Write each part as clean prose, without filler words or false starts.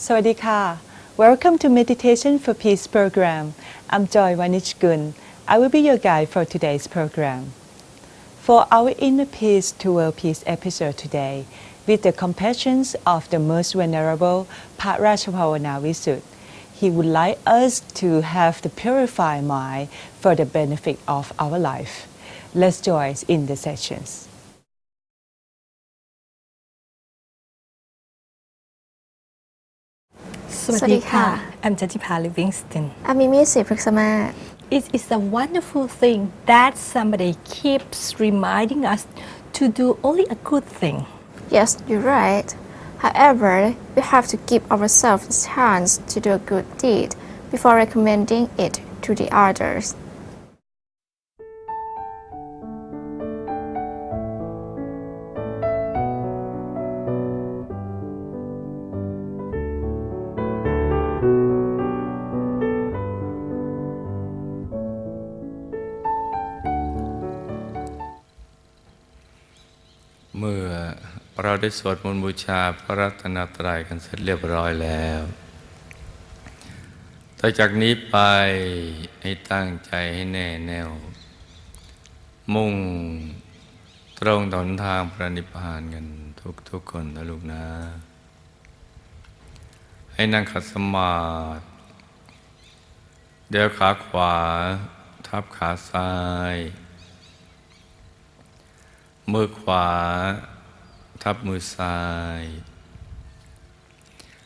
Sawadika. Welcome to Meditation for Peace program. I'm Joy Wanichgun. I will be your guide for today's program. For our Inner Peace to World Peace episode today, with the compassion of the most venerable Parashapavana Visud, he would like us to have the purified mind for the benefit of our life. Let's join in the sessions. Sawadika. I'm Jatipa Livingston. I'm Mimi Sipraksama. It is a wonderful thing that somebody keeps reminding us to do only a good thing. Yes, you're right. However, we have to give ourselves a chance to do a good deed before recommending it to the others.เมื่อเราได้สวดมนต์บูชาพระรัตนตรัยกันเสร็จเรียบร้อยแล้วต่อจากนี้ไปให้ตั้งใจให้แน่แน่วมุ่งตรงต่อหนทางพระนิพพานกันทุกคนนะลูกนะให้นั่งขัดสมาธิเดี๋ยวขาขวาทับขาซ้ายมือขวาทับมือซ้าย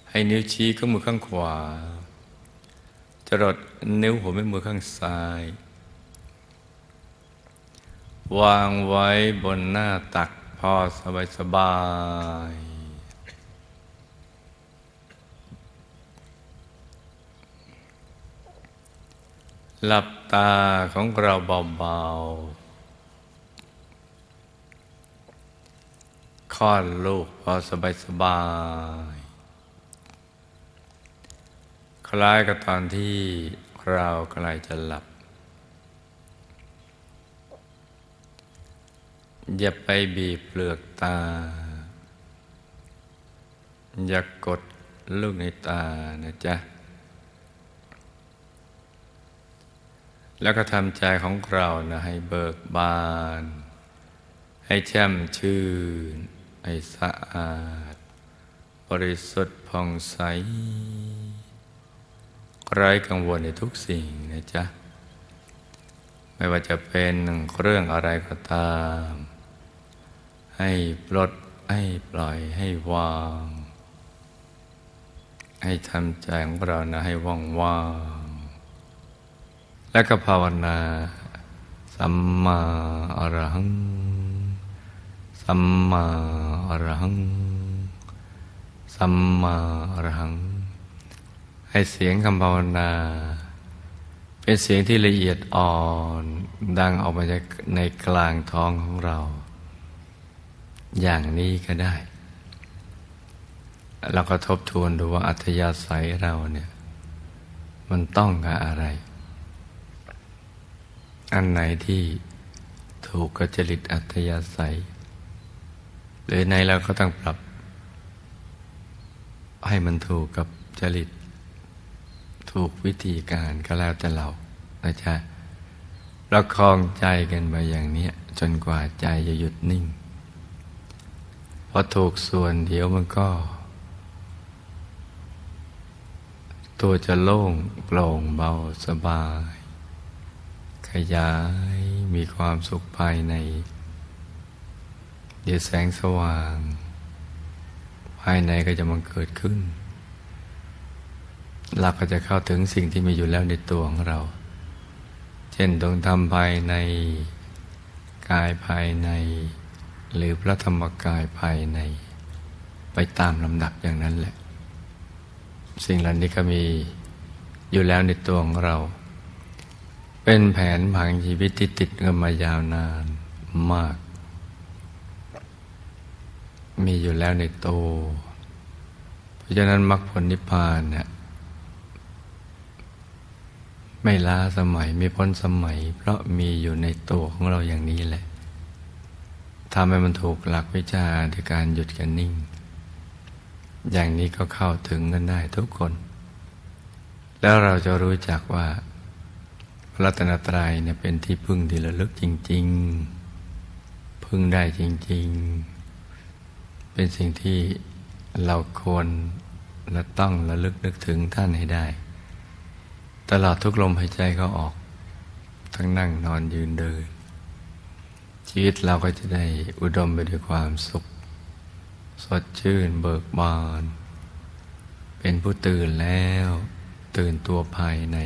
ให้นิ้วชี้ข้างมือข้างขวาจรดนิ้วหัวแม่มือข้างซ้ายวางไว้บนหน้าตักพอสบายหลับตาของเราเบาๆคลอดลูกพอสบายคล้ายกับตอนที่เรากำลังจะหลับอย่าไปบีบเปลือกตาอย่ากดลูกในตานะจ๊ะแล้วก็ทำใจของเรานะให้เบิกบานให้แช่มชื่นให้สะอาดบริสุทธิ์ผ่องใสไร้กังวลในทุกสิ่งนะจ๊ะไม่ว่าจะเป็นเรื่องอะไรก็ตามให้ปลดให้ปล่อยให้วางให้ทำใจของเรานะให้ว่างๆและก็ภาวนาสัมมาอรหังสัมมาอรหังสัมมาอรหังให้เสียงคำภาวนาเป็นเสียงที่ละเอียดอ่อนดังออกมาจากในกลางท้องของเราอย่างนี้ก็ได้เราก็ทบทวนดูว่าอัธยาศัยเราเนี่ยมันต้องกับอะไรอันไหนที่ถูกกับจริตอัธยาศัยหรือในเราก็ต้องปรับให้มันถูกกับจริตถูกวิธีการก็แล้วแต่เรานะจ๊ะประคองใจกันไปอย่างนี้จนกว่าใจจะหยุดนิ่งพอถูกส่วนเดี๋ยวมันก็ตัวจะโล่งโปร่งเบาสบายขยายมีความสุขภายในเดี๋ยวแสงสว่างภายในก็จะมันเกิดขึ้นเราก็จะเข้าถึงสิ่งที่มีอยู่แล้วในตัวของเราเช่นดวงธรรมภายในกายภายในหรือพระธรรมกายภายในไปตามลำดับอย่างนั้นแหละสิ่งเหล่านี้ก็มีอยู่แล้วในตัวของเราเป็นแผนผังชีวิตที่ติดกันมายาวนานมากมีอยู่แล้วในตัวเพราะฉะนั้นมรรคผลนิพพานเนี่ยไม่ล้าสมัยไม่พ้นสมัยเพราะมีอยู่ในตัวของเราอย่างนี้แหละทำให้มันถูกหลักวิชาในการหยุดกันนิ่ง อย่างนี้ก็เข้าถึงกันได้ทุกคน แล้วเราจะรู้จักว่าพระรัตนตรัยเนี่ยเป็นที่พึ่งที่ระลึกจริงๆพึ่งได้จริงๆเป็นสิ่งที่เราควรและต้องระลึกนึกถึงท่านให้ได้ตลอดทุกลมหายใจเขาออกทั้งนั่งนอนยืนเดินชีวิตเราก็จะได้อุดมไปด้วยความสุขสดชื่นเบิกบานเป็นผู้ตื่นแล้วตื่นตัวภายใน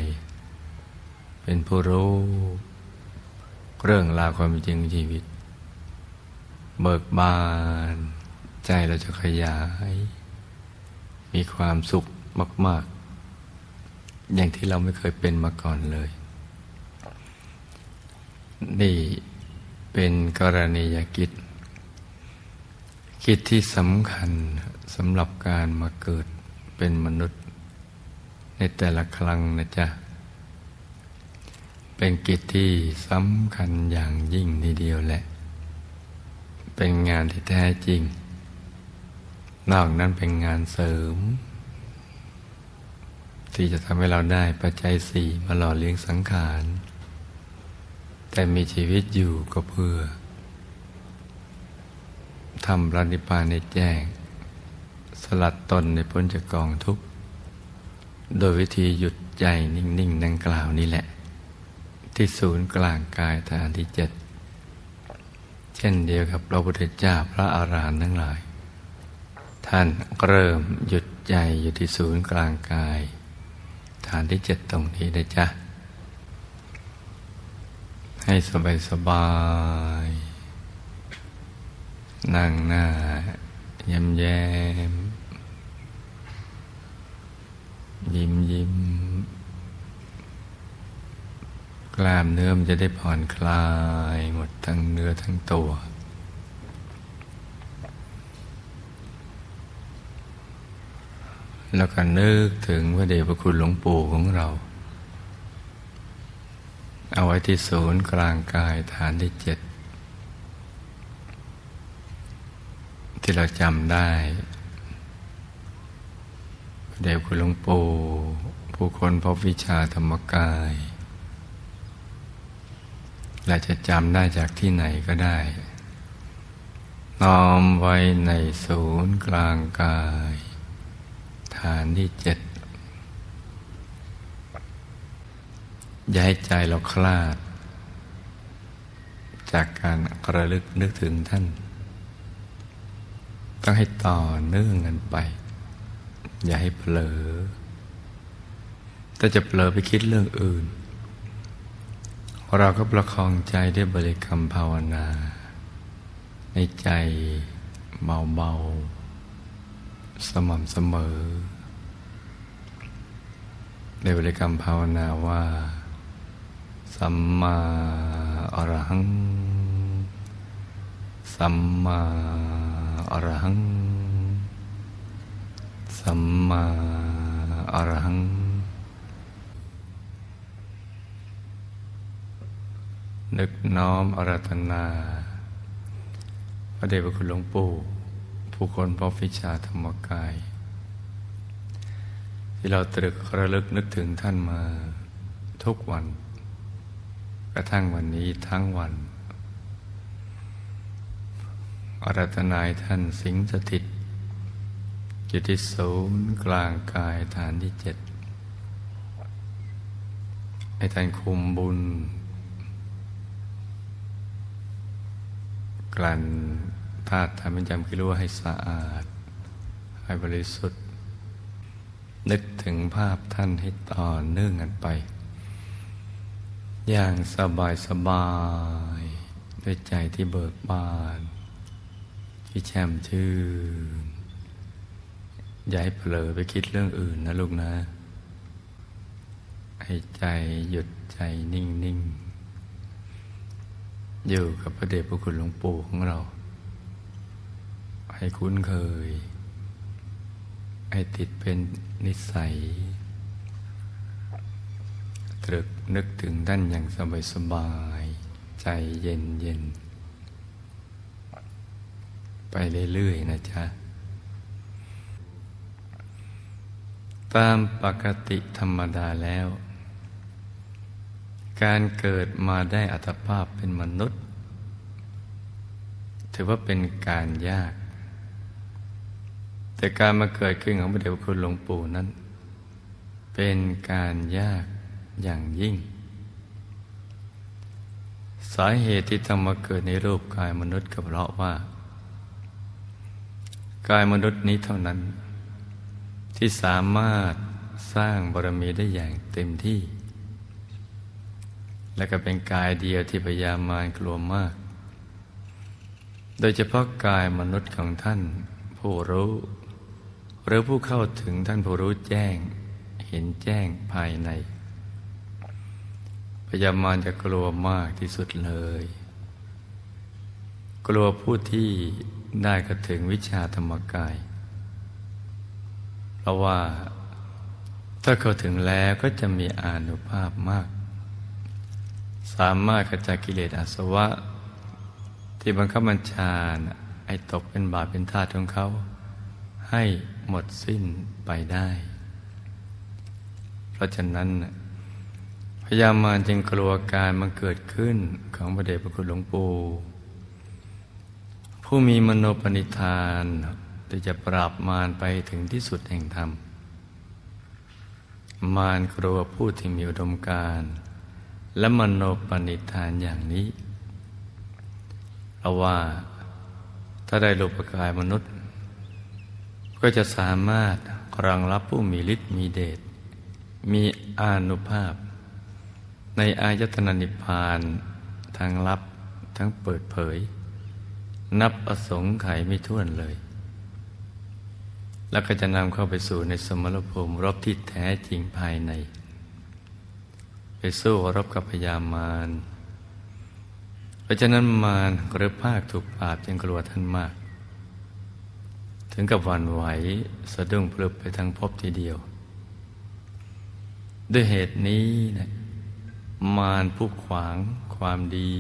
เป็นผู้รู้เรื่องราวความจริงชีวิตเบิกบานใจเราจะขยายมีความสุขมากๆอย่างที่เราไม่เคยเป็นมาก่อนเลยนี่เป็นกรณียกิจกิจที่สำคัญสำหรับการมาเกิดเป็นมนุษย์ในแต่ละครั้งนะจ๊ะเป็นกิจที่สำคัญอย่างยิ่งทีเดียวแหละเป็นงานที่แท้จริงนอกนั้นเป็นงานเสริมที่จะทำให้เราได้ปัจจัยสี่มาหล่อเลี้ยงสังขารแต่มีชีวิตอยู่ก็เพื่อทำพระนิพพานในแจ้งสลัดตนในพ้นจากกองทุกข์โดยวิธีหยุดใจนิ่งๆดังกล่าวนี้แหละที่ศูนย์กลางกายฐานที่7เช่นเดียวกับพระพุทธเจ้าพระอรหันต์ทั้งหลายท่านเริ่มหยุดใจอยู่ที่ศูนย์กลางกายฐานที่7ตรงนี้นะจ๊ะให้สบายๆนั่งหน้าแย้มยิ้มกล้ามเนื้อมันจะได้ผ่อนคลายหมดทั้งเนื้อทั้งตัวแล้วก็นึกถึงพระเดชพระคุณหลวงปู่ของเราเอาไว้ที่ศูนย์กลางกายฐานที่7ที่เราจำได้พระเดชพระคุณหลวงปู่ผู้คนพบวิชาธรรมกายและจะจำได้จากที่ไหนก็ได้น้อมไว้ในศูนย์กลางกายฐานที่7อย่าให้ใจเราคลาดจากการระลึกนึกถึงท่านต้องให้ต่อเนื่องกันไปอย่าให้เผลอถ้าจะเผลอไปคิดเรื่องอื่นเราก็ประคองใจด้วยบริกรรมภาวนาในใจเบาๆสม่ำเสมอในบริกรรมภาวนาว่าสัมมาอรหังสัมมาอรหังสัมมาอรหังนึกน้อมอาราธนาพระเดชพระคุณหลวงปู่ผู้คนพบวิชาธรรมกายที่เราตรึกระลึกนึกถึงท่านมาทุกวันกระทั่งวันนี้ทั้งวันอาราธนาให้ท่านสิงสถิตอยู่ที่ศูนย์กลางกายฐานที่7ให้ท่านคุมบุญกลั่นธาตุธรรมจำกิริยาให้สะอาดให้บริสุทธิ์นึกถึงภาพท่านให้ต่อเนื่องกันไปอย่างสบายด้วยใจที่เบิกบานที่แช่มชื่นอย่าให้เผลอไปคิดเรื่องอื่นนะลูกนะให้ใจหยุดใจนิ่งๆอยู่กับพระเดชพระคุณหลวงปู่ของเราให้คุ้นเคยให้ติดเป็นนิสัยตรึกนึกถึงท่านอย่างสบายๆใจเย็นๆไปเรื่อยๆนะจ๊ะ ตามปกติธรรมดาแล้ว การเกิดมาได้อัตภาพเป็นมนุษย์ถือว่าเป็นการยากแต่การมาเกิดขึ้นของพระเดชพระคุณหลวงปู่นั้นเป็นการยากอย่างยิ่งสาเหตุที่ต้องมาเกิดในรูปกายมนุษย์ก็เพราะว่ากายมนุษย์นี้เท่านั้นที่สามารถสร้างบารมีได้อย่างเต็มที่และก็เป็นกายเดียวที่พญามารกลัวมากโดยเฉพาะกายมนุษย์ของท่านผู้รู้หรือผู้เข้าถึงท่านผู้รู้แจ้งเห็นแจ้งภายในพญามารจะกลัวมากที่สุดเลยกลัวผู้ที่ได้กระถึงวิชาธรรมกายเพราะว่าถ้าเข้าถึงแล้วก็จะมีอานุภาพมากสามารถขจัดกิเลสอาสวะที่บังคับบัญชาให้ตกเป็นบาปเป็นทาสของเขาให้หมดสิ้นไปได้เพราะฉะนั้นพญามารจึงกลัวการมันเกิดขึ้นของพระเดชพระคุณหลวงปู่ผู้มีมโนปณิธานที่จะปราบมารไปถึงที่สุดแห่งธรรมมารกลัวผู้ที่มีอุดมการณ์และมโนปณิธานอย่างนี้เพราะว่าถ้าได้รูปกายมนุษย์ก็จะสามารถรองรับผู้มีฤทธิ์มีเดชมีอานุภาพในอายตนะนิพพานทั้งลับทั้งเปิดเผยนับอสงไขยไม่ถ้วนเลยแล้วก็จะนำเข้าไปสู่ในสมรภูมิรบที่แท้จริงภายในไปสู้รบกับพญามารเพราะฉะนั้นมารหรือภาคถูกปราบจึงกลัวท่านมากถึงกับหวั่นไหวสะดุ้งพลึบไปทั้งภพทีเดียวด้วยเหตุนี้นะมารผู้ขวางความดี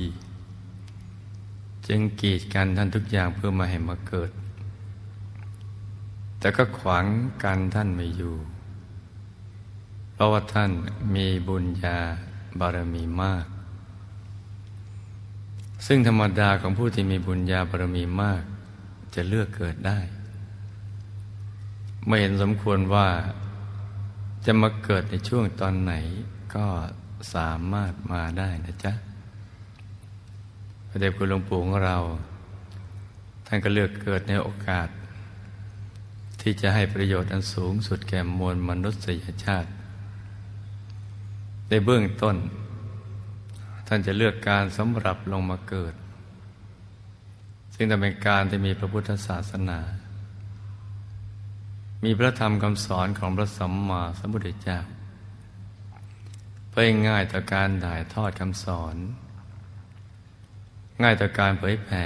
จึงกีดกันท่านทุกอย่างเพื่อมาให้มาเกิดแต่ก็ขวางกันท่านไม่อยู่เพราะว่าท่านมีบุญญาบารมีมากซึ่งธรรมดาของผู้ที่มีบุญญาบารมีมากจะเลือกเกิดได้ไม่เห็นสมควรว่าจะมาเกิดในช่วงตอนไหนก็สามารถมาได้นะจ๊ะพระเดชคุณหลวงปู่ของเราท่านก็เลือกเกิดในโอกาสที่จะให้ประโยชน์อันสูงสุดแก่มวลมนุษยชาติในเบื้องต้นท่านจะเลือกการสำหรับลงมาเกิดซึ่งเป็นการที่มีพระพุทธศาสนามีพระธรรมคำสอนของพระสัมมาสัมพุทธเจ้าเพื่อให้ง่ายต่อการถ่ายทอดคำสอนง่ายต่อการเผยแผ่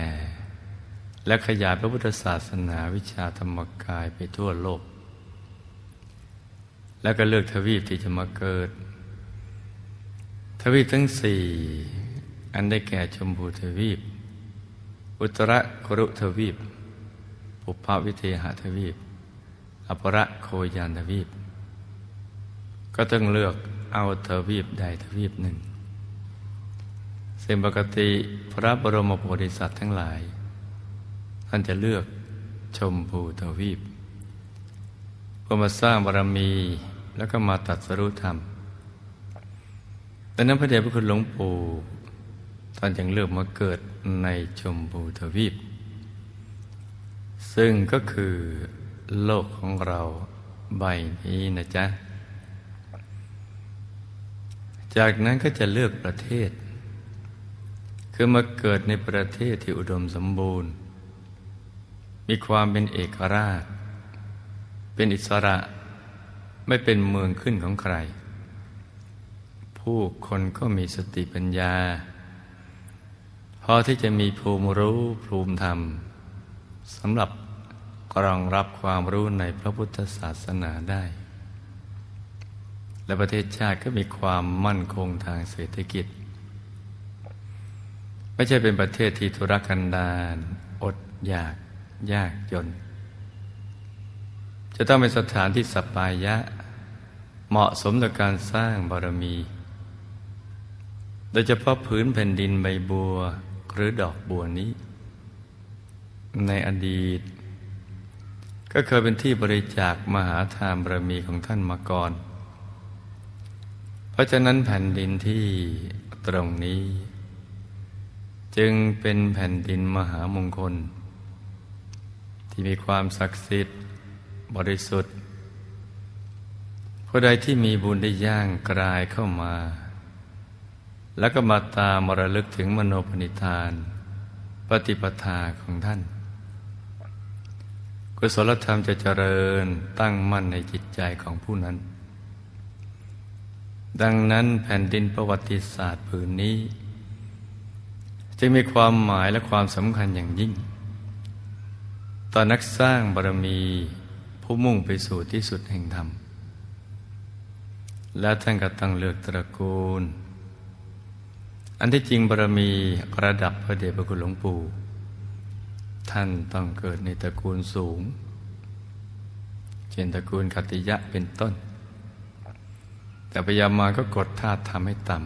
และขยายพระพุทธศาสนาวิชาธรรมกายไปทั่วโลกแล้วก็เลือกทวีปที่จะมาเกิดทวีปทั้งสี่อันได้แก่ชมพูทวีปอุตรกรุทวีปปุพพวิเทหทวีปอปรโคยานทวีปก็ต้องเลือกเอาทวีปใดทวีปหนึ่งซึ่งปกติพระบรมโพธิสัตว์ทั้งหลายท่านจะเลือกชมพูทวีปเพื่อมาสร้างบารมีแล้วก็มาตรัสรู้ธรรมดังนั้นพระเดชพระคุณหลวงปู่ท่านจึงเลือกมาเกิดในชมพูทวีปซึ่งก็คือโลกของเราใบนี้นะจ๊ะจากนั้นก็จะเลือกประเทศคือมาเกิดในประเทศที่อุดมสมบูรณ์มีความเป็นเอกราชเป็นอิสระไม่เป็นเมืองขึ้นของใครผู้คนก็มีสติปัญญาพอที่จะมีภูมิรู้ภูมิธรรมสำหรับรองรับความรู้ในพระพุทธศาสนาได้และประเทศชาติก็มีความมั่นคงทางเศรษฐกิจไม่ใช่เป็นประเทศที่ทุรกันดารอดอยากยากจนจะต้องเป็นสถานที่สัปปายะ เหมาะสมต่อการสร้างบารมี โดยเฉพาะผืนแผ่นดินใบบัวหรือดอกบัวนี้ในอดีตก็เคยเป็นที่บริจาคมหาทานบารมีของท่านมาก่อนเพราะฉะนั้นแผ่นดินที่ตรงนี้จึงเป็นแผ่นดินมหามงคลที่มีความศักดิ์สิทธิ์บริสุทธิ์ผู้ใดที่มีบุญได้ย่างกรายเข้ามาแล้วก็มาตามระลึกถึงมโนปณิธานปฏิปทาของท่านกุศลธรรมจะเจริญตั้งมั่นในจิตใจของผู้นั้นดังนั้นแผ่นดินประวัติศาสตร์ผืนนี้จึงมีความหมายและความสำคัญอย่างยิ่งต่อนักสร้างบารมีผู้มุ่งไปสู่ที่สุดแห่งธรรมและท่านก็ต้องเลือกตระกูลอันที่จริงบารมีระดับพระเดชพระคุณหลวงปู่ท่านต้องเกิดในตระกูลสูงเช่นตระกูลคัตติยะเป็นต้นแต่พยายามมาก็กดธาตุทำให้ต่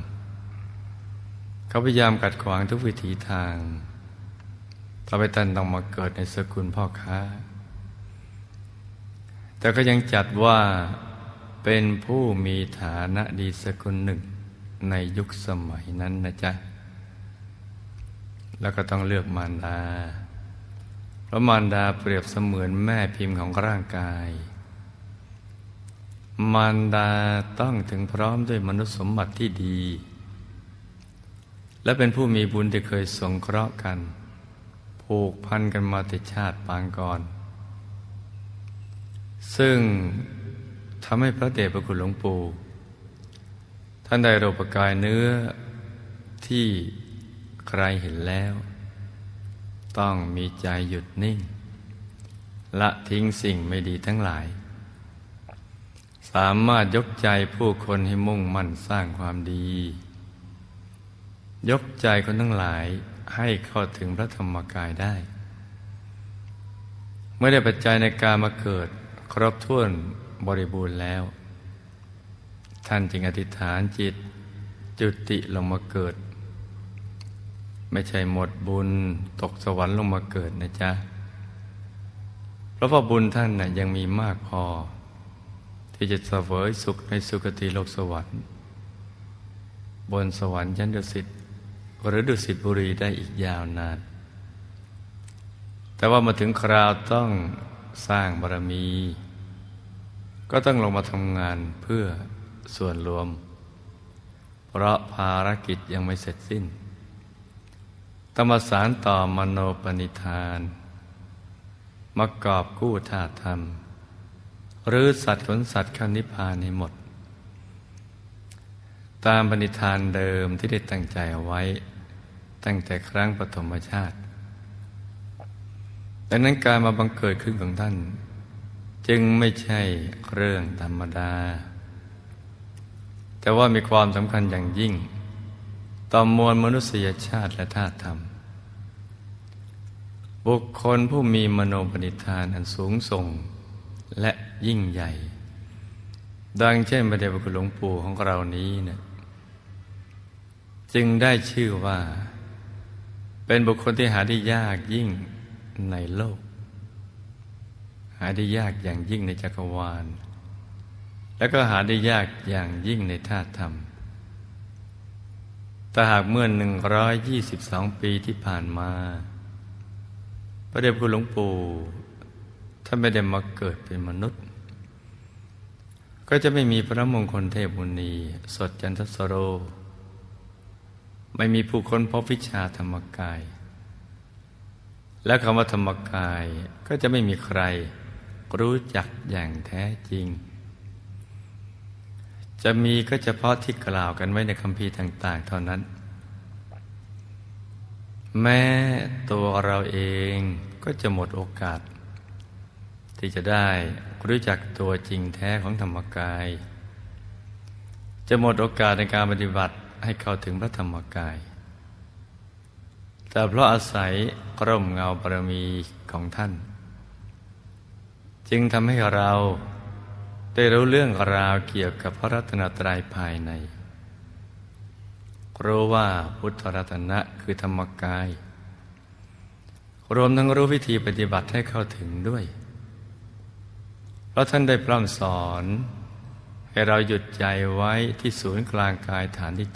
ำเขาพยายามกัดขวางทุกวิถีทางต่อไปท่านต้องมาเกิดในสกุลพ่อค้าแต่ก็ยังจัดว่าเป็นผู้มีฐานะดีสกุลหนึ่งในยุคสมัยนั้นนะจ๊ะแล้วก็ต้องเลือกมารดาเพราะมารดาเปรียบเสมือนแม่พิมพ์ของร่างกายมารดาต้องถึงพร้อมด้วยมนุษย์สมบัติที่ดีและเป็นผู้มีบุญที่เคยสงเคราะห์กันผูกพันกันมาแต่ชาติปางก่อนซึ่งทำให้พระเดชพระคุณหลวงปู่ท่านได้รูปกายเนื้อที่ใครเห็นแล้วต้องมีใจหยุดนิ่งละทิ้งสิ่งไม่ดีทั้งหลายสามารถยกใจผู้คนให้มุ่งมั่นสร้างความดียกใจคนทั้งหลายให้เข้าถึงพระธรรมกายได้เมื่อได้ปัจจัยในการมาเกิดครบถ้วนบริบูรณ์แล้วท่านจึงอธิษฐานจิตจุติลงมาเกิดไม่ใช่หมดบุญตกสวรรค์ลงมาเกิดนะจ๊ะเพราะว่าบุญท่านน่ะยังมีมากพอที่จะเสวยสุขในสุคติโลกสวรรค์บนสวรรค์ชั้นดุสิตหรือดุสิตบุรีได้อีกยาวนานแต่ว่ามาถึงคราวต้องสร้างบารมีก็ต้องลงมาทำงานเพื่อส่วนรวมเพราะภารกิจยังไม่เสร็จสิ้นต้องมาสานต่อมโนปณิธานมากอบกู้ธาตุธรรมหรือสัตว์ขนสัตว์เข้านิพพานให้หมดตามปณิธานเดิมที่ได้ตั้งใจเอาไว้ตั้งแต่ครั้งปฐมชาติดังนั้นการมาบังเกิดขึ้นของท่านจึงไม่ใช่เรื่องธรรมดาแต่ว่ามีความสำคัญอย่างยิ่งต่อมวลมนุษยชาติและธาตุธรรมบุคคลผู้มีมโนปณิธานอันสูงส่งและยิ่งใหญ่ดังเช่นพระเดชพระคุณหลวงปู่ของเรานี้เนี่ยจึงได้ชื่อว่าเป็นบุคคลที่หาได้ยากยิ่งในโลกหาได้ยากอย่างยิ่งในจักรวาลแล้วก็หาได้ยากอย่างยิ่งในธาตุธรรมแต่หากเมื่อ122 ปีที่ผ่านมาพระเดชพระคุณหลวงปู่ท่านไม่ได้มาเกิดเป็นมนุษย์ก็จะไม่มีพระมงคลเทพมุนีสดจันทสโรไม่มีผู้ค้นพบวิชาธรรมกายและคำว่าธรรมกายก็จะไม่มีใครรู้จักอย่างแท้จริงจะมีก็เฉพาะที่กล่าวกันไว้ในคัมภีร์ต่างๆเท่านั้นแม้ตัวเราเองก็จะหมดโอกาสที่จะได้รู้จักตัวจริงแท้ของธรรมกายจะหมดโอกาสในการปฏิบัติให้เข้าถึงพระธรรมกายแต่เพราะอาศัยร่มเงาบารมีของท่านจึงทำให้เรา ได้รู้เรื่องราวเกี่ยวกับพระรัตนตรัยภายในรู้ว่าพุทธรัตนะคือธรรมกายรวมทั้งรู้วิธีปฏิบัติให้เข้าถึงด้วยเพราะท่านได้พร่ำสอนให้เราหยุดใจไว้ที่ศูนย์กลางกายฐานที่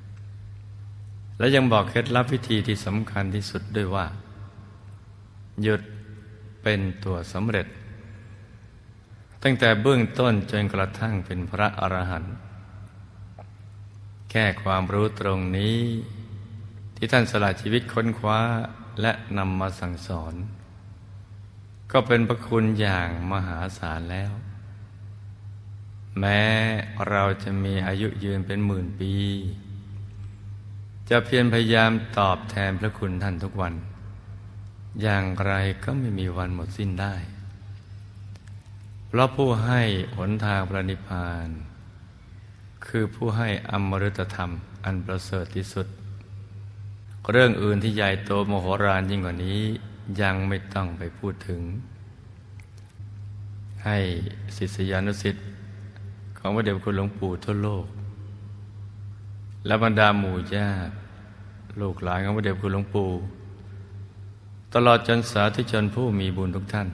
7และยังบอกเคล็ดลับวิธีที่สำคัญที่สุดด้วยว่าหยุดเป็นตัวสำเร็จตั้งแต่เบื้องต้นจนกระทั่งเป็นพระอรหันต์แค่ความรู้ตรงนี้ที่ท่านสละชีวิตค้นคว้าและนำมาสั่งสอนก็เป็นพระคุณอย่างมหาศาลแล้วแม้เราจะมีอายุยืนเป็นหมื่นปีจะเพียรพยายามตอบแทนพระคุณท่านทุกวันอย่างไรก็ไม่มีวันหมดสิ้นได้เพราะผู้ให้หนทางพระนิพพานคือผู้ให้อมฤตธรรมอันประเสริฐที่สุดเรื่องอื่นที่ใหญ่โตมโหฬารยิ่งกว่านี้ยังไม่ต้องไปพูดถึงให้ศิษยานุศิษย์ของพระเดชพระคุณหลวงปู่ทั่วโลกและบรรดาหมู่ญาติลูกหลานของพระเดชพระคุณหลวงปู่ตลอดจนสาธุชนผู้มีบุญทุกท่าน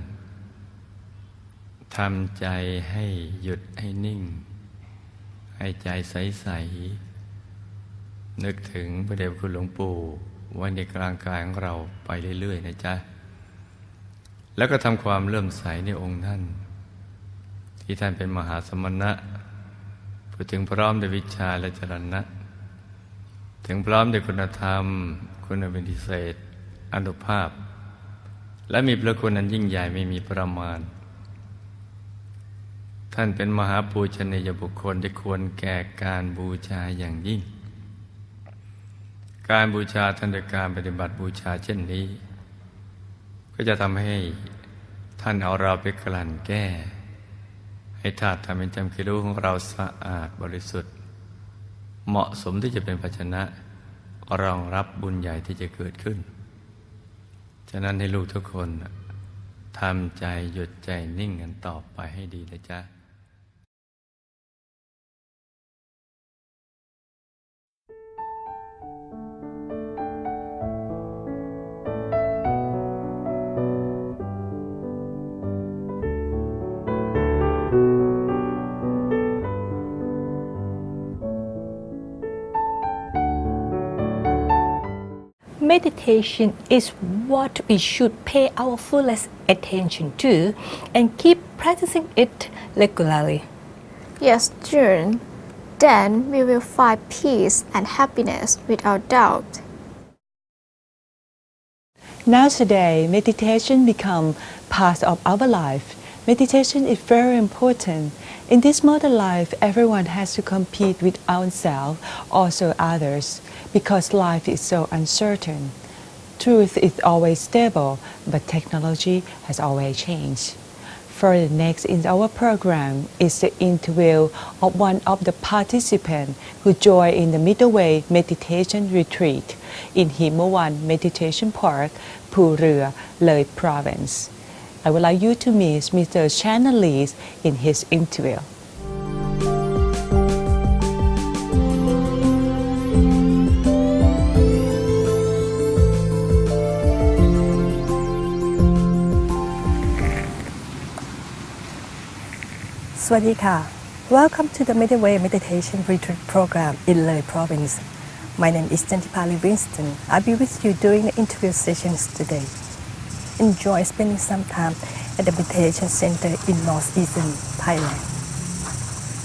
ทำใจให้หยุดให้นิ่งให้ใจใสๆนึกถึงพระเดชพระคุณหลวงปู่ไว้ในกลางกายของเราไปเรื่อยๆนะจ๊ะแล้วก็ทำความเลื่อมใสในองค์ท่านที่ท่านเป็นมหาสมณะผู้ถึงพร้อมด้วยวิชาและจรณะถึงพร้อมด้วยคุณธรรมคุณเป็นพิเศษอานุภาพและมีพระคุณอันยิ่งใหญ่ไม่มีประมาณท่านเป็นมหาปูชนียบุคคลที่ควรแก่การบูชาอย่างยิ่งการบูชาท่านโดยการปฏิบัติบูชาเช่นนี้ก็จะทำให้ท่านเอาเราไปกลั่นแก้ให้ธาตุธรรมเป็นจำคือรู้ของเราสะอาดบริสุทธิ์เหมาะสมที่จะเป็นภาชนะรองรับบุญใหญ่ที่จะเกิดขึ้นฉะนั้นให้ลูกทุกคนทำใจหยุดใจนิ่งกันต่อไปให้ดีนะจ๊ะMeditation is what we should pay our fullest attention to and keep practicing it regularly. Yes, June. Then we will find peace and happiness without doubt. Now today, meditation become part of our life. Meditation is very important. In this modern life, everyone has to compete with ourselves, also others, because life is so uncertain. Truth is always stable, but technology has always changed. For the next in our program is the interview of one of the participants who joined in the Middle Way Meditation Retreat in Himawan Meditation Park, Phu Rua, Loi Province. I would like you to meet Mr. Channelis in his interview. Swadika. Welcome to the Middle Way Meditation Retreat Program in Loi Province. My name is Jantipali Winston. I'll be with you during the interview sessions today. Enjoy spending some time at the meditation center in northeastern Thailand.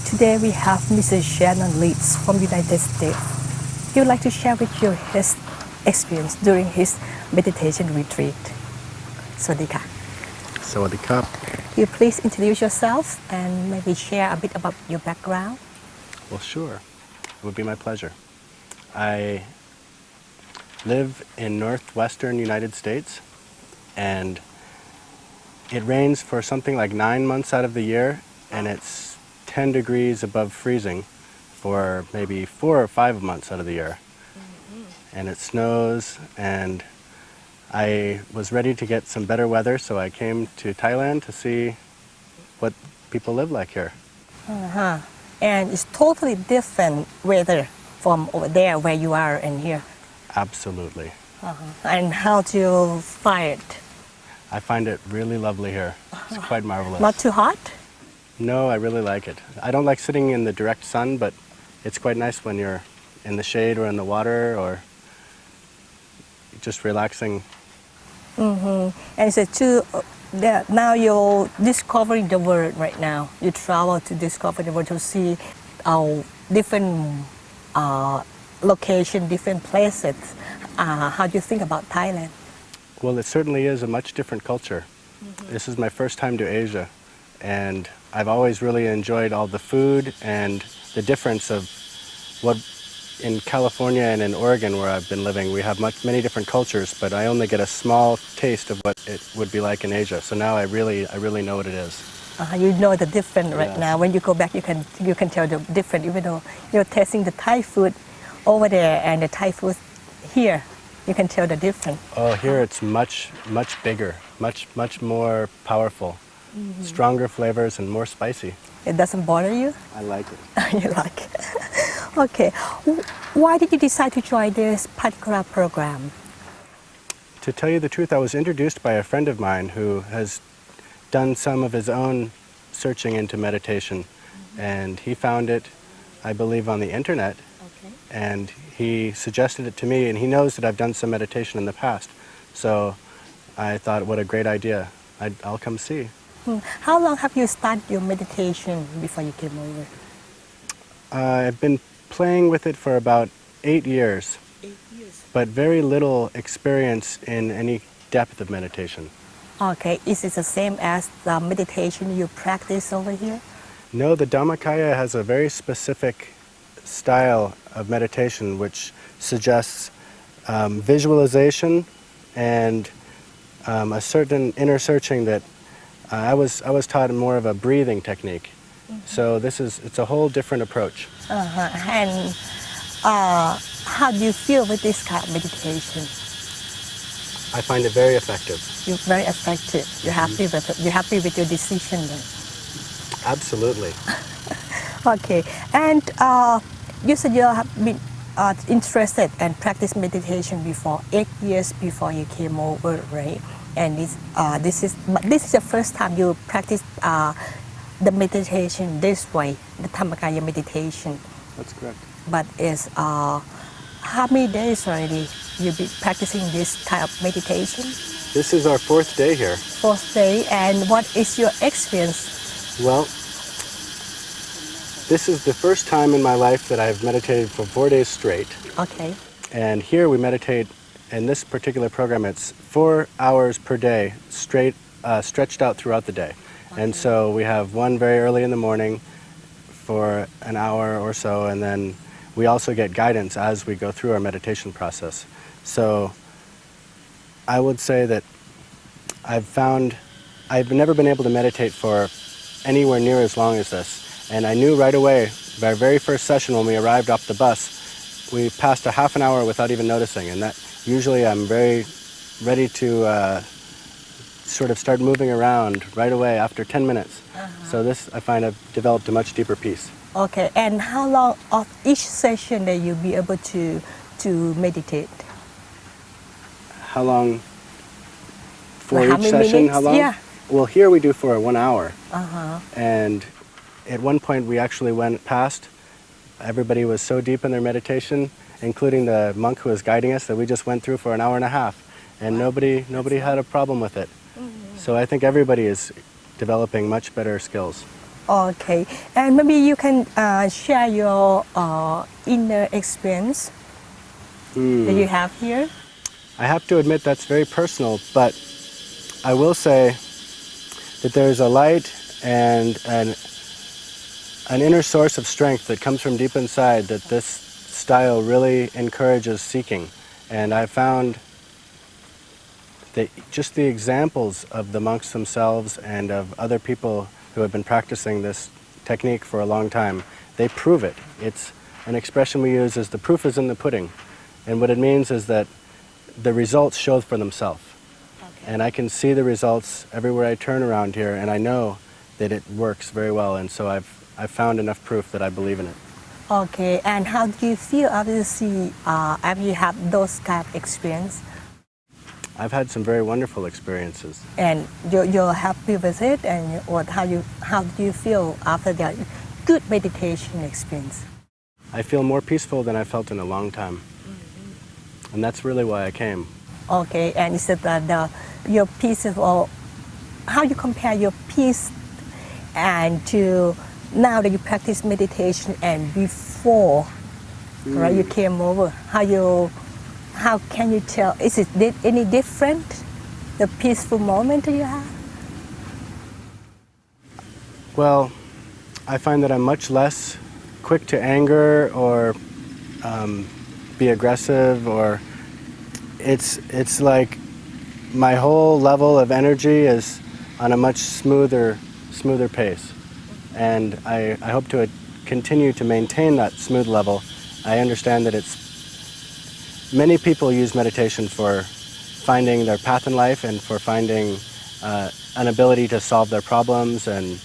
Today we have Mr. Shannon Leeds from the United States. He would like to share with you his experience during his meditation retreat. Swadika. Sawadee-ka. Will you please introduce yourself and maybe share a bit about your background? Well, sure. It would be my pleasure. I live in northwestern United States, and it rains for something like 9 months out of the year, and it's 10 degrees above freezing for maybe 4 or 5 months out of the year. And it snows, and I was ready to get some better weather, so I came to Thailand to see what people live like here. Uh-huh. And it's totally different weather from over there where you are and here. Absolutely. And how do you find it? I find it really lovely here. It's quite marvelous. Not too hot? No, I really like it. I don't like sitting in the direct sun, but it's quite nice when you're in the shade or in the water or just relaxing. And so now you're discovering the world right now. You travel to discover the world to see different locations, different places. How do you think about Thailand? Well, it certainly is a much different culture. This is my first time to Asia, and I've always really enjoyed all the food and the difference of what in California and in Oregon where I've been living, we have many different cultures, but I only get a small taste of what it would be like in Asia. So now I really know what it is. You know the difference right Yes. now. When you go back, you can tell the difference. Even though you're tasting the Thai food over there and the Thai food here, you can tell the difference. Oh, here it's much bigger, much more powerful, stronger flavors and more spicy. It doesn't bother you? I like it. You like it. Okay. Why did you decide to join this particular program? To tell you the truth, I was introduced by a friend of mine who has done some of his own searching into meditation, and he found it, I believe, on the internet. Okay. And he suggested it to me, and he knows that I've done some meditation in the past. So I thought, what a great idea. I'll come see. How long have you started your meditation before you came over? I've been playing with it for about 8 years, 8 years. but very little experience in any depth of meditation. Okay. Is it the same as the meditation you practice over here? No, the Dhammakaya has a very specific style of meditation which suggests visualization and a certain inner searching that I was taught more of a breathing technique. So it's a whole different approach. And how do you feel with this kind of meditation? I find it very effective. You're very effective. You're happy with it. You're happy with your decision then. Absolutely. Okay. And you said you have been interested and practiced meditation before 8 years before you came over, right? And this is the first time you practice the meditation this way, the Dhammakaya meditation. That's correct. But it's how many days already you've been practicing this type of meditation? This is our 4th day here. 4th day, and what is your experience? Well, this is the first time in my life that I've meditated for 4 days straight. Okay. And here we meditate, in this particular program, it's 4 hours per day, straight, stretched out throughout the day. Okay. And so we have one very early in the morning for an hour or so, and then we also get guidance as we go through our meditation process. So I would say that I've never been able to meditate for anywhere near as long as this. And I knew right away, by our very first session when we arrived off the bus, we passed a half an hour without even noticing. And that usually I'm very ready to sort of start moving around right away after 10 minutes. So this, I find, I've developed a much deeper peace. Okay, and how long of each session that you'll be able to meditate? How long for Well, how each many session? minutes? How long? Yeah. Well, here we do for 1 hour. Uh-huh. And at one point we actually went past. Everybody was so deep in their meditation, including the monk who was guiding us, that we just went through for an hour and a half. And nobody had a problem with it. So I think everybody is developing much better skills. Okay, and maybe you can share your inner experience that you have here. I have to admit that's very personal, but I will say that there's a light and an inner source of strength that comes from deep inside that this style really encourages seeking. And I found that just the examples of the monks themselves and of other people who have been practicing this technique for a long time, they prove it. It's an expression we use as the proof is in the pudding. And what it means is that the results show for themselves. Okay. And I can see the results everywhere I turn around here, and I know that it works very well, and so I've found enough proof that I believe in it. Okay, and how do you feel after you have those kind of experience? I've had some very wonderful experiences. And you're happy with it, and how do you feel after that good meditation experience? I feel more peaceful than I felt in a long time, and that's really why I came. Okay, and is it that your peaceful? How you compare your peace and to now that you practice meditation and before, right? You came over. How can you tell? Is it any different? The peaceful moment you have? Well, I find that I'm much less quick to anger or be aggressive, or it's like my whole level of energy is on a much smoother pace, and I hope to continue to maintain that smooth level. I understand that many people use meditation for finding their path in life and for finding an ability to solve their problems and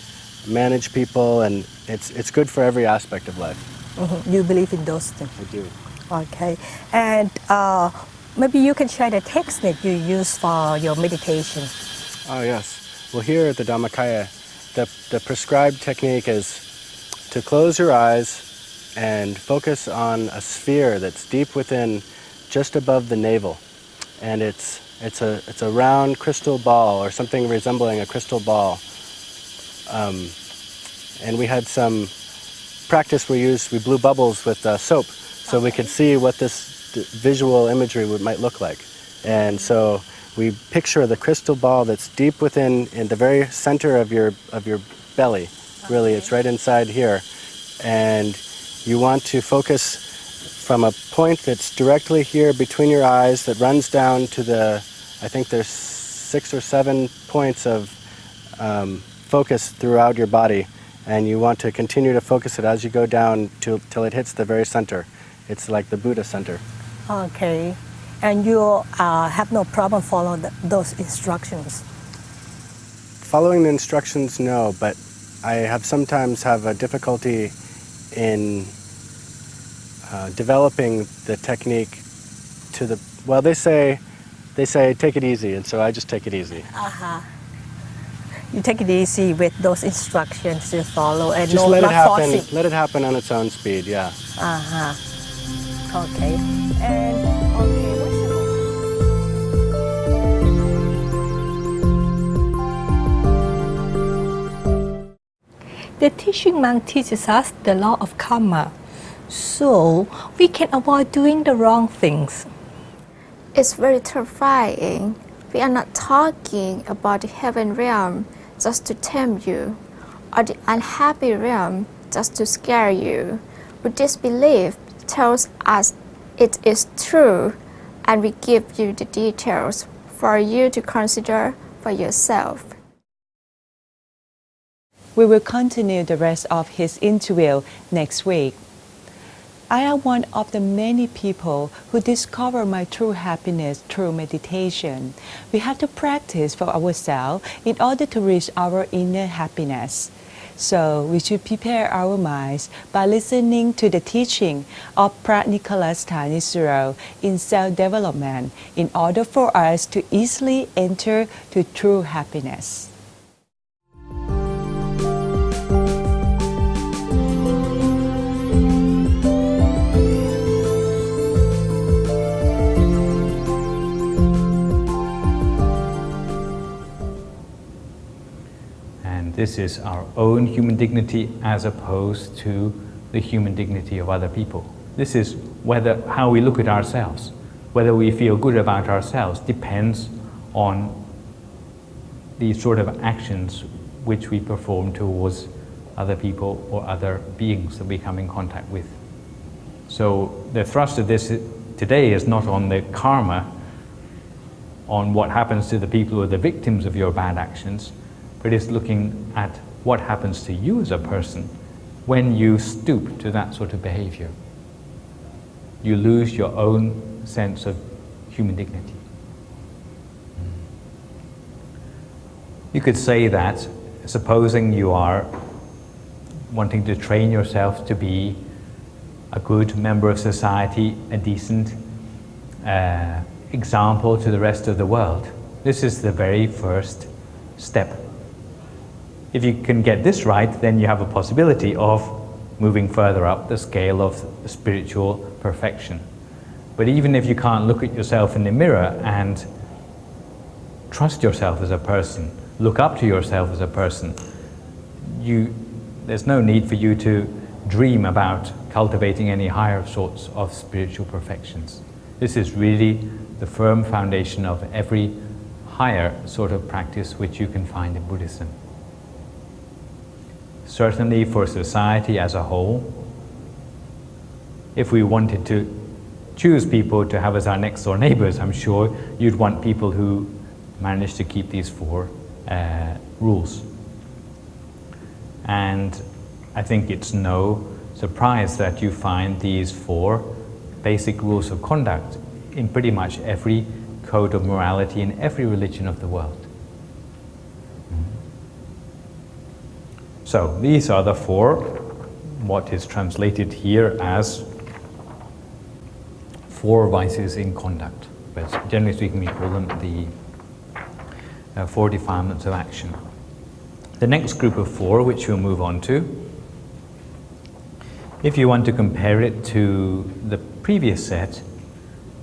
manage people, and it's good for every aspect of life. Mm-hmm. You believe in those things? I do. Okay, and maybe you can share the technique you use for your meditation. Oh yes. Well, here at the Dhammakaya, the prescribed technique is to close your eyes and focus on a sphere that's deep within, just above the navel, and it's a round crystal ball or something resembling a crystal ball. And we had some practice. We blew bubbles with soap, so we could see what this visual imagery might look like. And so we picture the crystal ball that's deep within, in the very center of your belly. Really, it's right inside here, and you want to focus from a point that's directly here between your eyes that runs down to I think there's 6 or 7 points of focus throughout your body, and you want to continue to focus it as you go down till it hits the very center. It's like the Buddha center. Okay, and you have no problem following those instructions? Following the instructions, no, but I sometimes have a difficulty in developing the technique to the, well, they say take it easy, and so I just take it easy. You take it easy with those instructions you follow, and just no, let it not happen. forcing. Let it happen on its own speed. Yeah. Okay. And okay, The teaching monk teaches us the law of karma, so we can avoid doing the wrong things. It's very terrifying. We are not talking about the heaven realm just to tempt you, or the unhappy realm just to scare you. But this belief tells us it is true, and we give you the details for you to consider for yourself. We will continue the rest of his interview next week. I am one of the many people who discover my true happiness through meditation. We have to practice for ourselves in order to reach our inner happiness. So we should prepare our minds by listening to the teaching of Prat Nicholas Thanisaro in self-development in order for us to easily enter to true happiness. This is our own human dignity as opposed to the human dignity of other people. This is how we look at ourselves. Whether we feel good about ourselves depends on the sort of actions which we perform towards other people or other beings that we come in contact with. So the thrust of this today is not on the karma, on what happens to the people who are the victims of your bad actions, but it's looking at what happens to you as a person when you stoop to that sort of behavior. You lose your own sense of human dignity. You could say that supposing you are wanting to train yourself to be a good member of society, a decent example to the rest of the world. This is the very first step. If you can get this right, then you have a possibility of moving further up the scale of spiritual perfection. But even if you can't look at yourself in the mirror and trust yourself as a person, look up to yourself as a person, there's no need for you to dream about cultivating any higher sorts of spiritual perfections. This is really the firm foundation of every higher sort of practice which you can find in Buddhism. Certainly for society as a whole, if we wanted to choose people to have as our next door neighbors, I'm sure you'd want people who manage to keep these 4 rules. And I think it's no surprise that you find these 4 basic rules of conduct in pretty much every code of morality in every religion of the world. So these are the 4, what is translated here as 4 vices in conduct. But generally speaking, we call them the 4 defilements of action. The next group of 4, which we'll move on to, if you want to compare it to the previous set,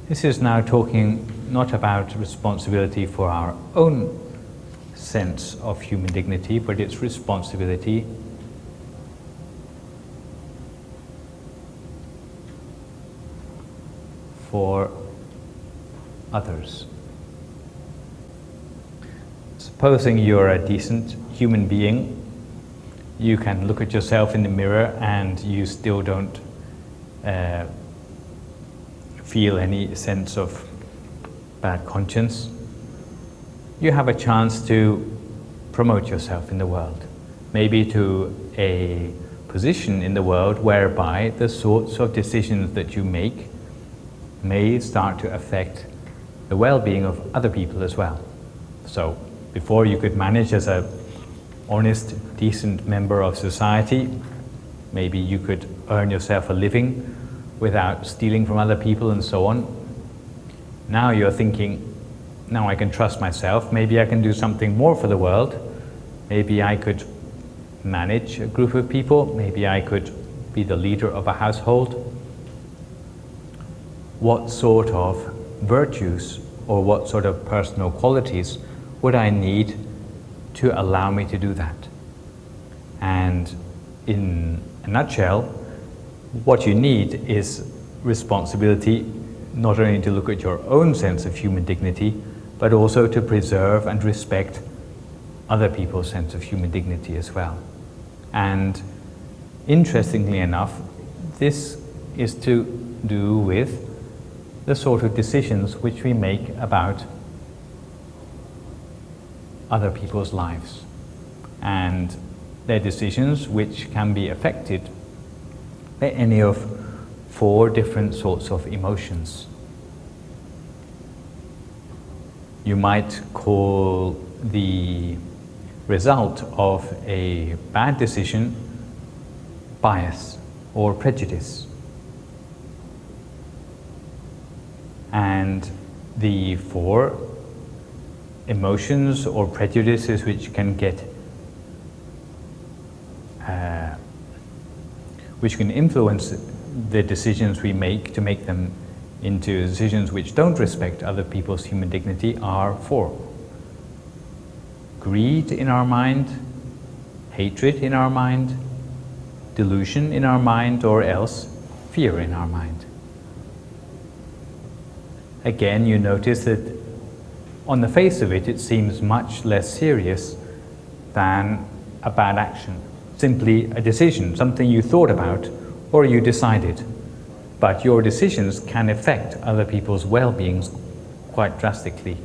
this is now talking not about responsibility for our own sense of human dignity, but it's responsibility for others. Supposing you're a decent human being, you can look at yourself in the mirror and you still don't feel any sense of bad conscience. You have a chance to promote yourself in the world, maybe to a position in the world whereby the sorts of decisions that you make may start to affect the well-being of other people as well. So before you could manage as a honest, decent member of society, maybe you could earn yourself a living without stealing from other people and so on. Now you're thinking, now I can trust myself, maybe I can do something more for the world, maybe I could manage a group of people, maybe I could be the leader of a household. What sort of virtues or what sort of personal qualities would I need to allow me to do that? And in a nutshell, what you need is responsibility, not only to look at your own sense of human dignity, but also to preserve and respect other people's sense of human dignity as well. And interestingly enough, this is to do with the sort of decisions which we make about other people's lives. And they're decisions which can be affected by any of 4 different sorts of emotions. You might call the result of a bad decision bias or prejudice. And the 4 emotions or prejudices which can get which can influence the decisions we make to make them into decisions which don't respect other people's human dignity are 4. Greed in our mind, hatred in our mind, delusion in our mind, or else fear in our mind. Again, you notice that on the face of it, it seems much less serious than a bad action. Simply a decision, something you thought about or you decided. But your decisions can affect other people's well-being quite drastically.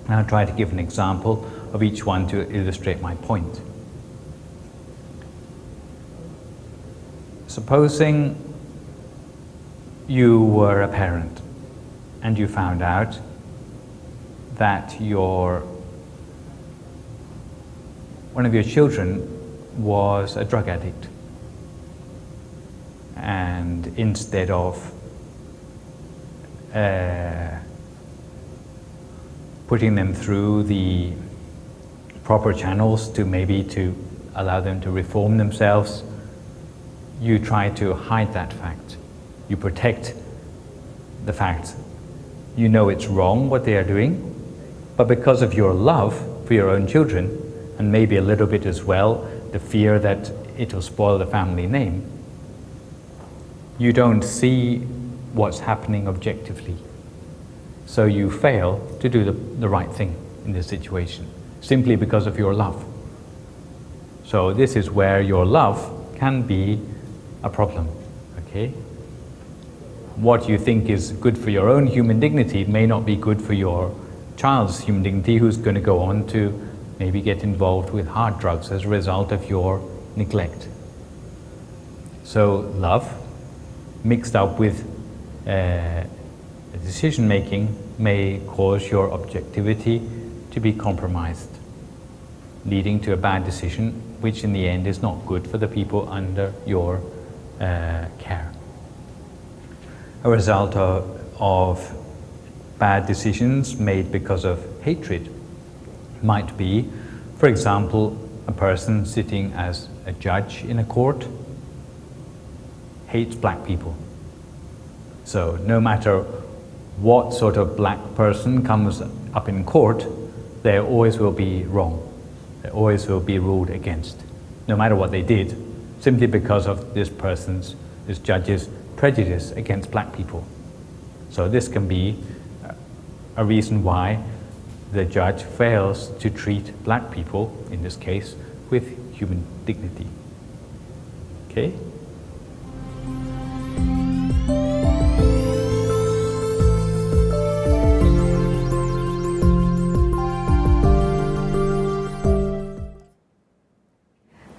And I'll try to give an example of each one to illustrate my point. Supposing you were a parent and you found out that your one of your children was a drug addict, and instead of putting them through the proper channels to allow them to reform themselves, you try to hide that fact. You protect the fact. You know it's wrong what they are doing, but because of your love for your own children, and maybe a little bit as well, the fear that it will spoil the family name, you don't see what's happening objectively. So you fail to do the right thing in this situation, simply because of your love. So this is where your love can be a problem, okay? What you think is good for your own human dignity may not be good for your child's human dignity, who's going to go on to maybe get involved with hard drugs as a result of your neglect. So love mixed up with decision making may cause your objectivity to be compromised, leading to a bad decision, which in the end is not good for the people under your care. A result of bad decisions made because of hatred might be, for example, a person sitting as a judge in a court hates black people. So no matter what sort of black person comes up in court, they always will be wrong. They always will be ruled against, no matter what they did, simply because of this judge's prejudice against black people. So this can be a reason why the judge fails to treat black people, in this case, with human dignity. Okay?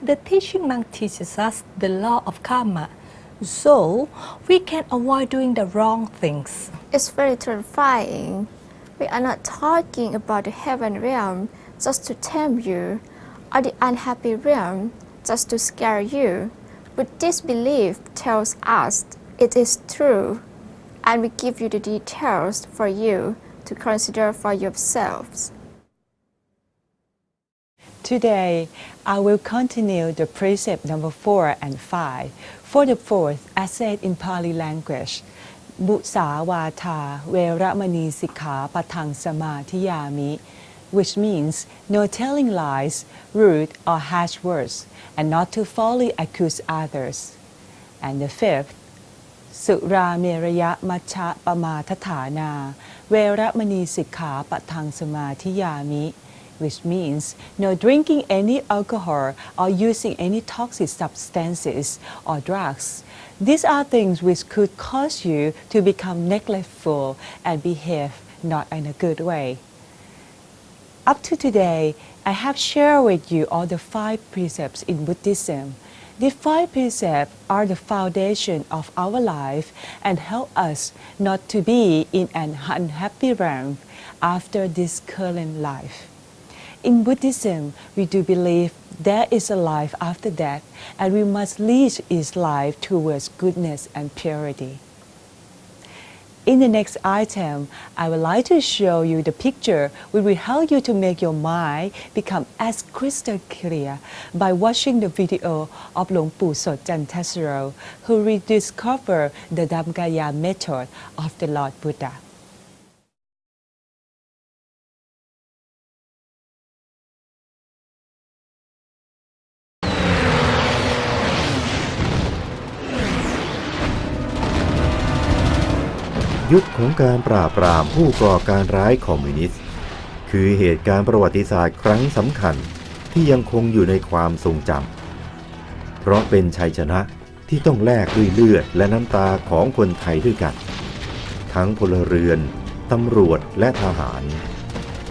The teaching monk teaches us the law of karma, so we can avoid doing the wrong things. It's very terrifying. We are not talking about the heaven realm just to tempt you, or the unhappy realm just to scare you. But this belief tells us it is true, and we give you the details for you to consider for yourselves. Today, I will continue the precept number 4 and 5. For the fourth, as said in Pali language, Musawata Veramani Sikha Patang Samadhiyami, which means no telling lies, rude or harsh words, and not to falsely accuse others. And the fifth, Sura Meraya Macha Pamatatana Veramani Sikha Patang Samadhiyami, which means no drinking any alcohol or using any toxic substances or drugs. These are things which could cause you to become neglectful and behave not in a good way. Up to today, I have shared with you all the 5 precepts in Buddhism. The 5 precepts are the foundation of our life and help us not to be in an unhappy realm after this current life. In Buddhism, we do believe there is a life after death, and we must lead each life towards goodness and purity. In the next item, I would like to show you the picture which will help you to make your mind become as crystal clear by watching the video of Luang Pu Sot Jantasaro, who rediscovered the Dhammagaya method of the Lord Buddha.ยุคของการปราบปรามผู้ก่อการร้ายคอมมิวนิสต์คือเหตุการณ์ประวัติศาสตร์ครั้งสำคัญที่ยังคงอยู่ในความทรงจำเพราะเป็นชัยชนะที่ต้องแลกด้วยเลือดและน้ำตาของคนไทยด้วยกันทั้งพลเรือนตำรวจและทหาร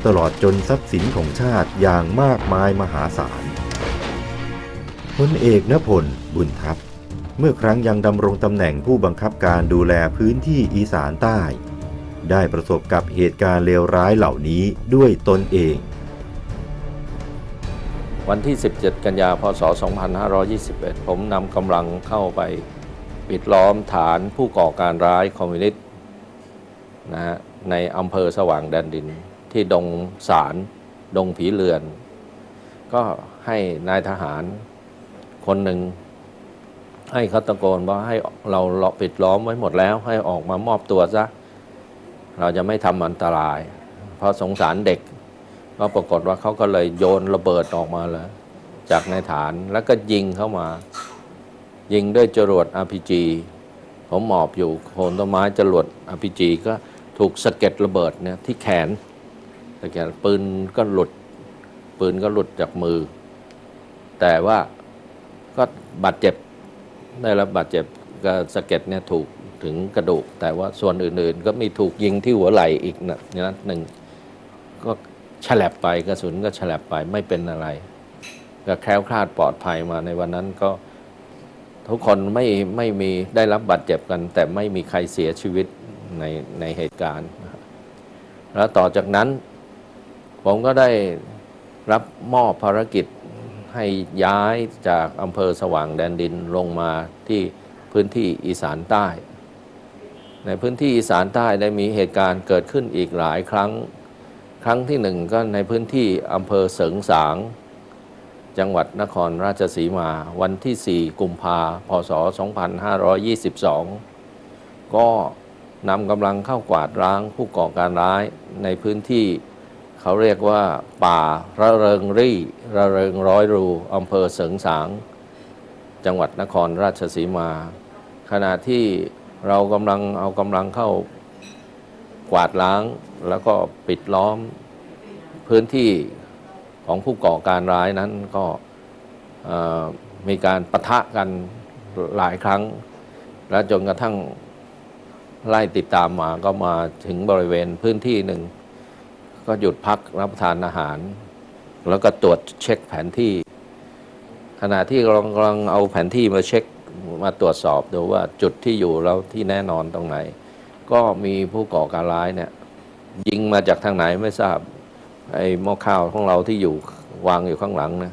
ตลอดจนทรัพย์สินของชาติอย่างมากมายมหาศาลพลเอกณพล บุญทัพเมื่อครั้งยังดำรงตำแหน่งผู้บังคับการดูแลพื้นที่อีสานใต้ได้ประสบกับเหตุการณ์เลวร้ายเหล่านี้ด้วยตนเอง วันที่ 17 กันยา พศ 2521 ผมนำกำลังเข้าไปปิดล้อมฐานผู้ก่อการร้ายคอมมิวนิสต์นะฮะในอำเภอสว่างแดนดินที่ดงสารดงผีเรือนก็ให้นายทหารคนหนึ่งให้เขาตะโกนว่าให้เราปิดล้อมไว้หมดแล้วให้ออกมามอบตัวซะเราจะไม่ทำอันตรายเพราะสงสารเด็กก็ปรากฏว่าเขาก็เลยโยนระเบิดออกมาเลยจากในฐานแล้วก็ยิงเข้ามายิงด้วยจรวด RPG ผมหมอบอยู่โคนต้นไม้จรวด RPG ก็ถูกสะเก็ดระเบิดเนี่ยที่แขนสะเก็ดปืนก็หลุดจากมือแต่ว่าก็บาดเจ็บได้รับบาดเจ็บก็สะเก็ดเนี่ยถูกถึงกระดูกแต่ว่าส่วนอื่นๆก็มีถูกยิงที่หัวไหล่อีกนัดหนึ่งก็ฉลับไปกระสุนก็ฉลับไปไม่เป็นอะไรก็แคล้วคลาดปลอดภัยมาในวันนั้นก็ทุกคนไม่มีได้รับบาดเจ็บกันแต่ไม่มีใครเสียชีวิตในเหตุการณ์แล้วต่อจากนั้นผมก็ได้รับมอบภารกิจให้ย้ายจากอำเภอสว่างแดนดินลงมาที่พื้นที่อีสานใต้ในพื้นที่อีสานใต้ได้มีเหตุการณ์เกิดขึ้นอีกหลายครั้งที่หนึ่งก็ในพื้นที่อำเภอเสริงสางจังหวัดนครราชสีมาวันที่4 กุมภาพันธ์ พ.ศ. 2522ก็นำกำลังเข้ากวาดล้างผู้ก่อการร้ายในพื้นที่เขาเรียกว่าป่าระเริงร้อยรูอำเภอเสริงสางจังหวัดนครราชสีมาขณะที่เรากำลังเอากำลังเข้ากวาดล้างแล้วก็ปิดล้อมพื้นที่ของผู้ก่อการร้ายนั้นก็มีการปะทะกันหลายครั้งและจนกระทั่งไล่ติดตามมาก็มาถึงบริเวณพื้นที่หนึ่งก็หยุดพักรับประทานอาหารแล้วก็ตรวจเช็คแผนที่ขณะที่กำลังเอาแผนที่มาเช็คมาตรวจสอบดูว่าจุดที่อยู่แล้วที่แน่นอนตรงไหนก็มีผู้ก่อการร้ายเนี่ยยิงมาจากทางไหนไม่ทราบไอ้หม้อข้าวของเราที่อยู่วางอยู่ข้างหลังนะ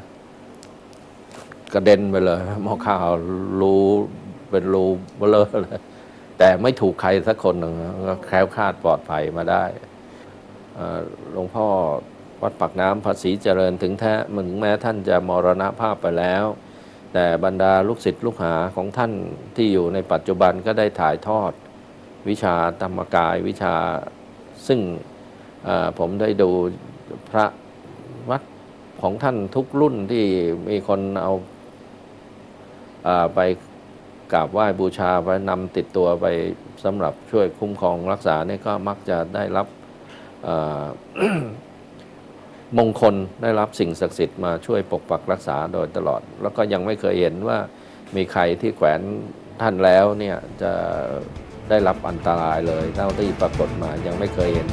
กระเด็นไปเลยหม้อข้าวรูเป็นรูเบลอเลยแต่ไม่ถูกใครสักคนหนึ่งก็แคล้วคลาดปลอดภัยมาได้หลวงพ่อวัดปากน้ำภาษีเจริญถึงแม้ท่านจะมรณภาพไปแล้วแต่บรรดาลูกศิษย์ลูกหาของท่านที่อยู่ในปัจจุบันก็ได้ถ่ายทอดวิชาธรรมกายวิชาซึ่งผมได้ดูพระวัดของท่านทุกรุ่นที่มีคนเอาไปกราบไหว้บูชาไปนำติดตัวไปสำหรับช่วยคุ้มครองรักษาเนี่ยก็มักจะได้รับมงคลได้รับสิ่งศักดิ์สิทธิ์มาช่วยปกปักรักษาโดยตลอดแล้วก็ยังไม่เคยเห็นว่ามีใครที่แขวนท่านแล้วเนี่ยจะได้รับอันตรายเลยเท่าที่ปรากฏมายังไม่เคยเห็น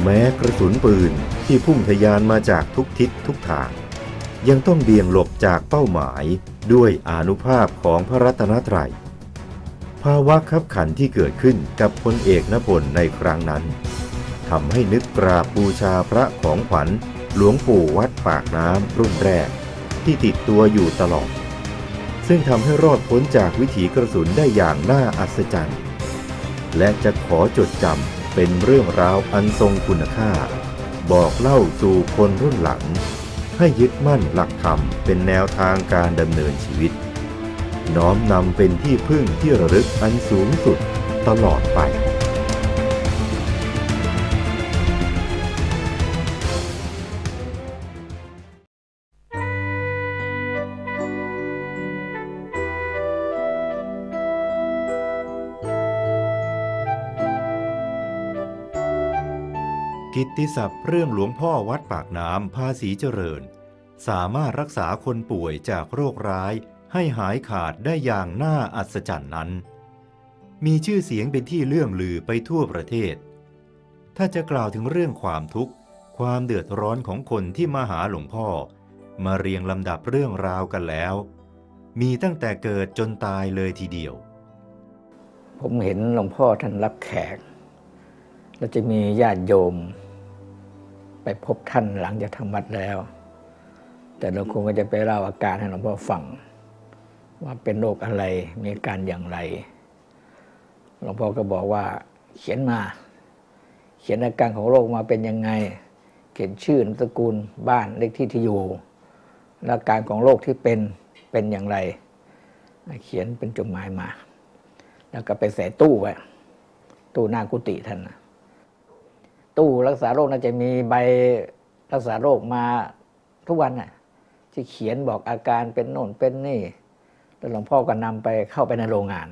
แม้กระสุนปืนที่พุ่งทะยานมาจากทุกทิศทุกทางยังต้องเบี่ยงหลบจากเป้าหมายด้วยอานุภาพของพระรัตนตรัยภาวะคับขันที่เกิดขึ้นกับพลเอกณพลในครั้งนั้นทำให้นึกกราบบูชาพระของขวัญหลวงปู่วัดปากน้ำรุ่นแรกที่ติดตัวอยู่ตลอดซึ่งทำให้รอดพ้นจากวิถีกระสุนได้อย่างน่าอัศจรรย์และจะขอจดจำเป็นเรื่องราวอันทรงคุณค่าบอกเล่าสู่คนรุ่นหลังให้ยึดมั่นหลักธรรมเป็นแนวทางการดำเนินชีวิตน้อมนำเป็นที่พึ่งที่ระลึกอันสูงสุดตลอดไปกิตติศัพท์เรื่องหลวงพ่อวัดปากน้ำภาษีเจริญสามารถรักษาคนป่วยจากโรคร้ายให้หายขาดได้อย่างน่าอัศจรรย์นั้นมีชื่อเสียงเป็นที่เลื่องลือไปทั่วประเทศถ้าจะกล่าวถึงเรื่องความทุกข์ความเดือดร้อนของคนที่มาหาหลวงพ่อมาเรียงลำดับเรื่องราวกันแล้วมีตั้งแต่เกิดจนตายเลยทีเดียวผมเห็นหลวงพ่อท่านรับแขกแล้วจะมีญาติโยม พบท่านหลังจากทำวัดแล้ว แต่เราคงก็จะไปเล่าอาการให้หลวงพ่อฟังว่าเป็นโรคอะไรมีอาการอย่างไรหลวงพ่อก็บอกว่าเขียนอาการของโรคมาเป็นยังไงเขียนชื่อนามสกุลบ้านเลขที่อยู่และอาการของโรคที่เป็นอย่างไรเขียนเป็นจดหมายมาแล้วก็ไปใส่ตู้ไว้ตู้หน้ากุฏิท่านนะตู้รักษาโรคน่าจะมีใบรักษาโรคมาทุกวันน่ะที่เขียนบอกอาการเป็นโน่นเป็นนี่แล้วหลวงพ่อก็นำไปเข้าไปในโรงงาน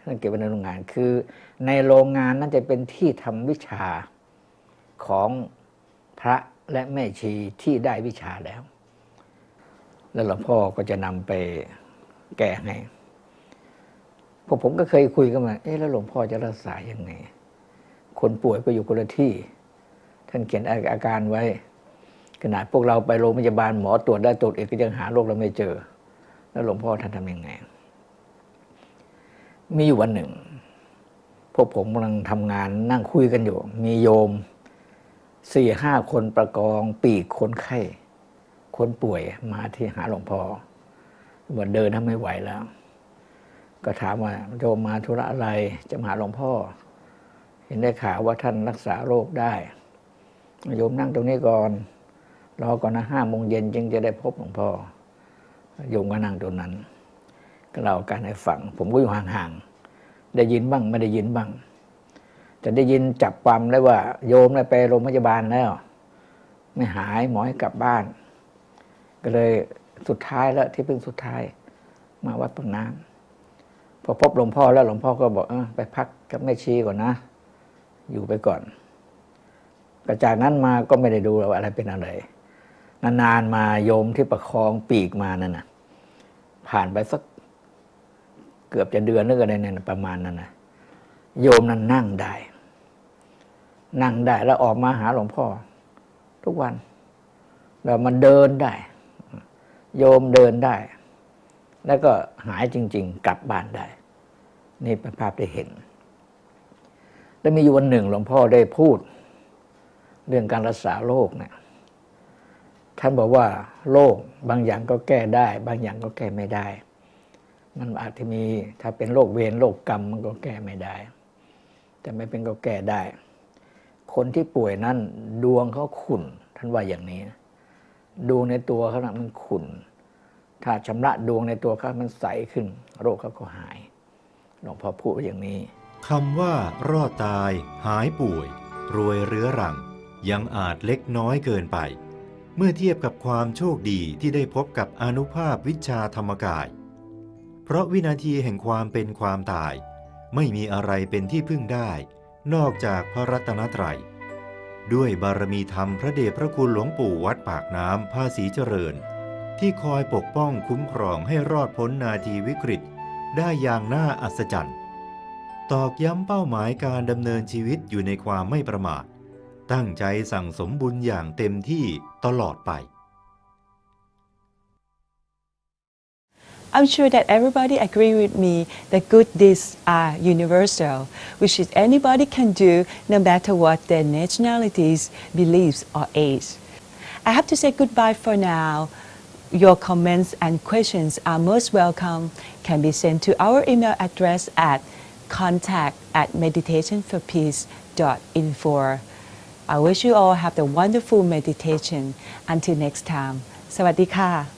นั่นเก็บไว้ในโรงงานคือในโรงงานนั่นจะเป็นที่ทำวิชาของพระและแม่ชีที่ได้วิชาแล้วหลวงพ่อก็จะนำไปแก้ให้พวกผมก็เคยคุยกันมาแล้วหลวงพ่อจะรักษายังไงคนป่วยก็อยู่คนละที่ท่านเขียนอาการไว้ขนาดพวกเราไปโรงพยาบาลหมอตรวจได้ตรวจอีกก็ยังหาโรคเราไม่เจอแล้วหลวงพ่อท่านทำยังไงมีอยู่วันหนึ่งพวกผมกำลังทำงานนั่งคุยกันอยู่มีโยม 4-5 คนประกองปีกคนไข้คนป่วยมาที่หาหลวงพ่อว่าเดินทำไม่ไหวแล้วก็ถามว่าโยมมาธุระอะไรจะมาหาหลวงพ่อเห็นได้ข่าวว่าท่านรักษาโรคได้โยมนั่งตรงนี้ก่อนรอก่อนนะ5 โมงเย็นจึงจะได้พบหลวงพ่อโยมก็นั่งตรงนั้นก็เล่าการให้ฟังผมก็อยู่ห่างๆได้ยินบ้างไม่ได้ยินบ้างแต่ได้ยินจับความได้ว่าโยมไปโรงพยาบาลแล้วไม่หายหมอให้กลับบ้านก็เลยสุดท้ายแล้วที่เพิ่งสุดท้ายมาวัดปากน้ำพอพบหลวงพ่อแล้วหลวงพ่อก็บอกไปพักกับแม่ชีก่อนนะอยู่ไปก่อนก็จากนั้นมาก็ไม่ได้ดูว่าอะไรเป็นอะไรนานๆมาโยมที่ประคองปีกมานั่นนะผ่านไปสักเกือบจะเดือนนึกอะไรเนี่ยประมาณนั้นนะโยมนั้นนั่งได้แล้วออกมาหาหลวงพ่อทุกวันแล้วมันเดินได้โยมเดินได้แล้วก็หายจริงๆกลับบ้านได้นี่เป็นภาพที่เห็นแล้วมีอยู่วันหนึ่งหลวงพ่อได้พูดเรื่องการรักษาโรคเนี่ยท่านบอกว่าโรคบางอย่างก็แก้ได้บางอย่างก็แก้ไม่ได้มันอาจจะมีถ้าเป็นโรคเวรโรคกรรมมันก็แก้ไม่ได้แต่ไม่เป็นก็แก้ได้คนที่ป่วยนั้นดวงเขาขุ่นท่านว่าอย่างนี้ดวงในตัวเขามันขุ่นถ้าชำระดวงในตัวเขามันใสขึ้นโรคเขาก็หายหลวงพ่อพูดอย่างนี้คำว่ารอดตายหายป่วยรวยเรื้อรังยังอาจเล็กน้อยเกินไปเมื่อเทียบกับความโชคดีที่ได้พบกับอานุภาพวิชาธรรมกายเพราะวินาทีแห่งความเป็นความตายไม่มีอะไรเป็นที่พึ่งได้นอกจากพระรัตนตรัยด้วยบารมีธรรมพระเดชพระคุณหลวงปู่วัดปากน้ำภาษีเจริญที่คอยปกป้องคุ้มครองให้รอดพ้นนาทีวิกฤตได้อย่างน่าอัศจรรย์ตอกย้ำเป้าหมายการดำเนินชีวิตอยู่ในความไม่ประมาทตั้งใจสั่งสมบุญอย่างเต็มที่ตลอดไป I'm sure that everybody agree with me that good deeds are universal, which is anybody can do no matter what their nationalities, beliefs or age. I have to say goodbye for now. Your comments and questions are most welcome, can be sent to our email address at contact@meditationforpeace.info. I wish you all have a wonderful meditation. Until next time. สวัสดีค่ะ